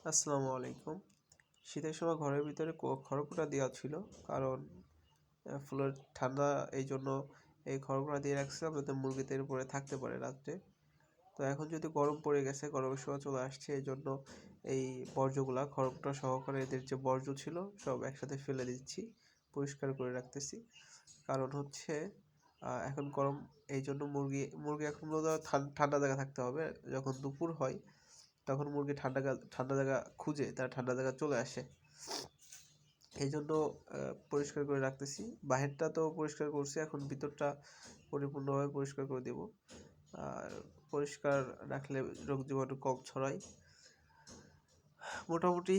আসসালামু আলাইকুম। শীতের সময় ঘরের ভিতরে খড়কুটা দেওয়া ছিল, কারণ ফ্লোর ঠান্ডা, এই জন্য এই খড়কুটা দিয়ে রাখছিলাম যাতে মুরগিদের উপরে থাকতে পারে রাত্রে। তো এখন যদি গরম পড়ে গেছে, গরমের সময় চলে আসছে, এই জন্য এই বর্জ্যগুলা খড়কুটা সহকারে এদের যে বর্জ্য ছিল সব একসাথে ফেলে দিচ্ছি, পরিষ্কার করে রাখতেছি। কারণ হচ্ছে এখন গরম, এই জন্য মুরগি মুরগি এখন ঠান্ডা জায়গা থাকতে হবে। যখন দুপুর হয় তখন মুরগি ঠান্ডা জায়গা খুঁজে, তার ঠান্ডা জায়গা চলে আসে। এই জন্য পরিষ্কার করে রাখতেছি। বাহিরটা তো পরিষ্কার করছি, এখন ভিতরটা পরিপূর্ণভাবে পরিষ্কার করে দেব। আর পরিষ্কার রাখলে রোগ জীবাণু কম ছড়ায়। মোটামুটি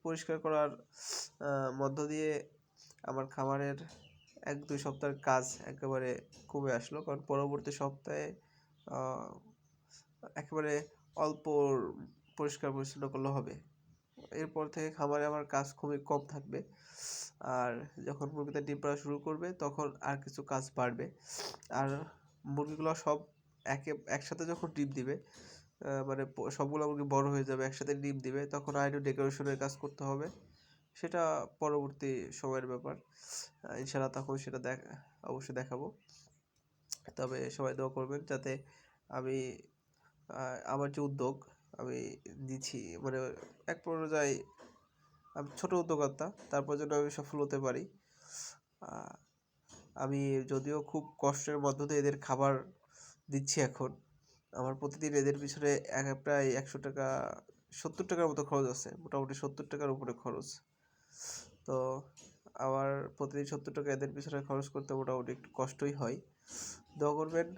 পরিষ্কার করার মধ্য দিয়ে আমার খামারের 1-2 সপ্তাহের কাজ একেবারে কমে আসলো, কারণ পরবর্তী সপ্তাহে একেবারে অল্প পরিষ্কার পরিচ্ছন্ন করলে হবে। এরপর থেকে খামারে আমার কাজ খুবই কম থাকবে। আর যখন মুরগিটা ডিম পাড়া শুরু করবে তখন আর কিছু কাজ বাড়বে। আর মুরগিগুলো সব একসাথে যখন ডিম দিবে, মানে সবগুলো মুরগি বড় হয়ে যাবে, একসাথে ডিম দিবে, তখন আরেকটু ডেকোরেশনের কাজ করতে হবে। সেটা পরবর্তী সময়ের ব্যাপার। ইনশাআল্লাহ তখন সেটা অবশ্যই দেখাবো। তবে সবাই দোয়া করবেন যাতে আমি আমার যে উদ্যোগ আমি দিচ্ছি, মানে এক পর্যায়ে আমি ছোট উদ্যোক্তা, তারপর যেন আমি সফল হতে পারি। আমি যদিও খুব কষ্টের মধ্য দিয়ে এদের খাবার দিচ্ছি এখন। আমার প্রতিদিন এদের পিছনে প্রায় 100 টাকা 70 টাকার মতো খরচ আছে, মোটামুটি 70 টাকার উপরে খরচ। তো আমার প্রতিদিন 70 টাকা এদের পিছনে খরচ করতে মোটামুটি একটু কষ্টই হয়। দোয়া করবেন